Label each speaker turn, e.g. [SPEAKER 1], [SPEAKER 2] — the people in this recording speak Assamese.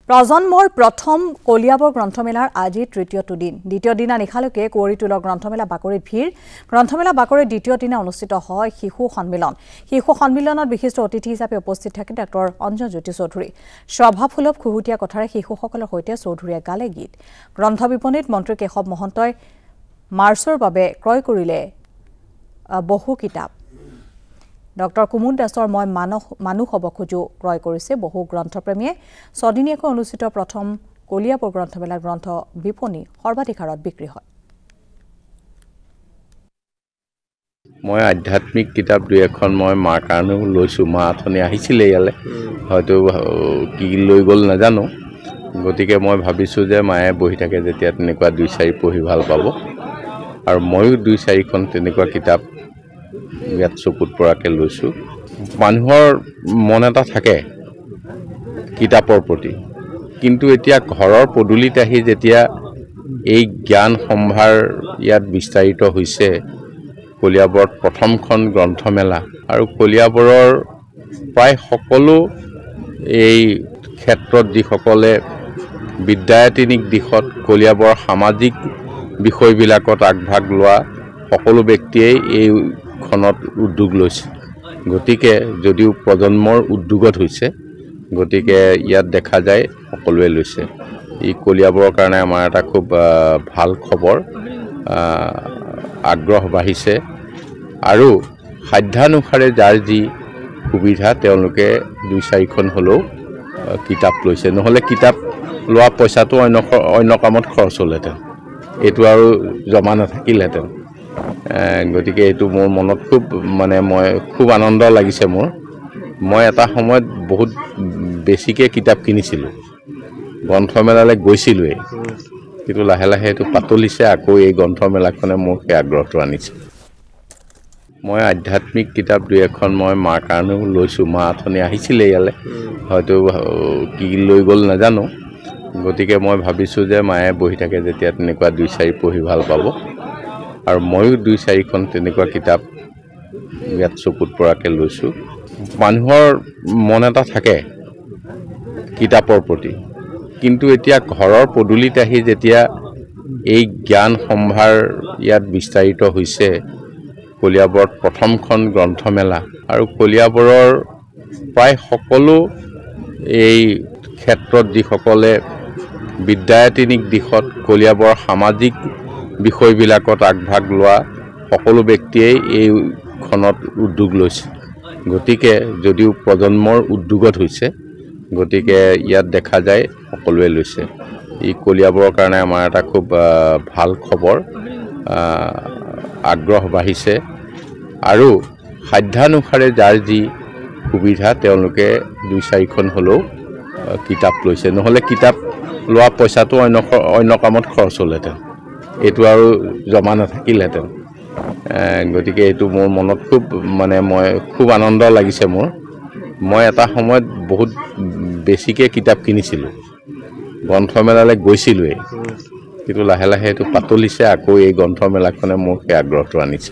[SPEAKER 1] প্ৰজন্মৰ প্ৰথম কলিয়াবৰ গ্ৰন্থমেলাৰ আজি তৃতীয়টো দিন দ্বিতীয় দিনা নিশালৈকে কুঁৱৰীটোলৰ গ্ৰন্থমেলা বাকৰিত ভিৰ গ্ৰন্থমেলা বাকৰিত দ্বিতীয় দিনা অনুষ্ঠিত হয় শিশু সন্মিলনত বিশিষ্ট অতিথি হিচাপে উপস্থিত থাকে ডক্টৰ অঞ্জন জ্যোতি চৌধুৰী স্বভাৱসুলভ খুহুতীয়া কথাৰে শিশুসকলৰ সৈতে চৌধুৰীয়ে গালে গীত গ্ৰন্থ বিপণীত মন্ত্ৰী কেশৱ মহন্তই মাৰ্চৰ বাবে ক্ৰয় কৰিলে বহু কিতাপ ডক্টৰ কুমুদ দাসৰ মই মানুহ হ'ব খোজো ক্ৰয় কৰিছে বহু গ্ৰন্থপ্ৰেমীয়ে ছদিনীয়াকৈ অনুষ্ঠিত প্ৰথম কলিয়াবৰ গ্ৰন্থমেলাৰ গ্ৰন্থ বিপণী সৰ্বাধিক হাৰত বিক্ৰী হয়
[SPEAKER 2] মই আধ্যাত্মিক কিতাপ দুই এখন মই মাৰ কাৰণেও লৈছোঁ মা আথনি আহিছিলে ইয়ালে হয়তো কি লৈ গ'ল নাজানো গতিকে মই ভাবিছোঁ যে মায়ে বহি থাকে যেতিয়া তেনেকুৱা দুই চাৰি পঢ়ি ভাল পাব আৰু ময়ো দুই চাৰিখন তেনেকুৱা কিতাপ ইয়াত চকুত পৰাকৈ লৈছোঁ মানুহৰ মন এটা থাকে কিতাপৰ প্ৰতি কিন্তু এতিয়া ঘৰৰ পদূলিত আহি যেতিয়া এই জ্ঞান সম্ভাৰ ইয়াত বিস্তাৰিত হৈছে কলিয়াবৰত প্ৰথমখন গ্ৰন্থমেলা আৰু কলিয়াবৰৰ প্ৰায় সকলো এই ক্ষেত্ৰত যিসকলে বিদ্যায়তনিক দিশত কলিয়াবৰ সামাজিক বিষয়বিলাকত আগভাগ লোৱা সকলো ব্যক্তিয়েই এইখনত উদ্যোগ লৈছে গতিকে যদিও প্ৰজন্মৰ উদ্যোগত হৈছে গতিকে ইয়াত দেখা যায় সকলোৱে লৈছে এই কলিয়াবৰৰ কাৰণে আমাৰ এটা খুব ভাল খবৰ আগ্ৰহ বাঢ়িছে আৰু সাধ্যানুসাৰে যাৰ যি সুবিধা তেওঁলোকে দুই চাৰিখন হ'লেও কিতাপ লৈছে নহ'লে কিতাপ লোৱা পইচাটো অন্য কামত খৰচ হ'লহেঁতেন এইটো আৰু জমা নাথাকিলহেঁতেন গতিকে এইটো মোৰ মনত খুব আনন্দ লাগিছে মই এটা সময়ত বহুত বেছিকৈ কিতাপ কিনিছিলোঁ গ্ৰন্থমেলালৈ গৈছিলোঁৱেই কিন্তু লাহে লাহে এইটো পাতলিছে আকৌ এই গ্ৰন্থমেলাখনে মোৰ সেই আগ্ৰহটো আনিছে মই আধ্যাত্মিক কিতাপ দুই এখন মই মাৰ কাৰণেও লৈছোঁ মা আথনি আহিছিলে ইয়ালে হয়তো কি লৈ গ'ল নাজানো গতিকে মই ভাবিছোঁ যে মায়ে বহি থাকে যেতিয়া তেনেকুৱা দুই চাৰি পঢ়ি ভাল পাব আৰু ময়ো দুই চাৰিখন তেনেকুৱা কিতাপ ইয়াত চকুত পৰাকৈ লৈছোঁ মানুহৰ মন এটা থাকে কিতাপৰ প্ৰতি কিন্তু এতিয়া ঘৰৰ পদূলিত আহি যেতিয়া এই জ্ঞান সম্ভাৰ ইয়াত বিস্তাৰিত হৈছে কলিয়াবৰত প্ৰথমখন গ্ৰন্থমেলা আৰু কলিয়াবৰৰ প্ৰায় সকলো এই ক্ষেত্ৰত যিসকলে বিদ্যায়তনিক দিশত কলিয়াবৰ সামাজিক বিষয়বিলাকত আগভাগ লোৱা সকলো ব্যক্তিয়েই এইখনত উদ্যোগ লৈছে গতিকে যদিও প্ৰজন্মৰ উদ্যোগত হৈছে গতিকে ইয়াত দেখা যায় সকলোৱে লৈছে এই কলিয়াবৰৰ কাৰণে আমাৰ এটা খুব ভাল খবৰ আগ্ৰহ বাঢ়িছে আৰু সাধ্যানুসাৰে যাৰ যি সুবিধা তেওঁলোকে দুই চাৰিখন হ'লেও কিতাপ লৈছে নহ'লে কিতাপ লোৱা পইচাটো অন্য কামত খৰচ হ'লহেঁতেন এইটো আৰু জমা নাথাকিলহেঁতেন গতিকে এইটো মোৰ মনত খুব আনন্দ লাগিছে মই এটা সময়ত বহুত বেছিকৈ কিতাপ কিনিছিলোঁ গ্ৰন্থমেলালৈ গৈছিলোঁৱেই কিন্তু লাহে লাহে এইটো পাতলিছে আকৌ এই গ্ৰন্থমেলাখনে মোৰ সেই আগ্ৰহটো আনিছে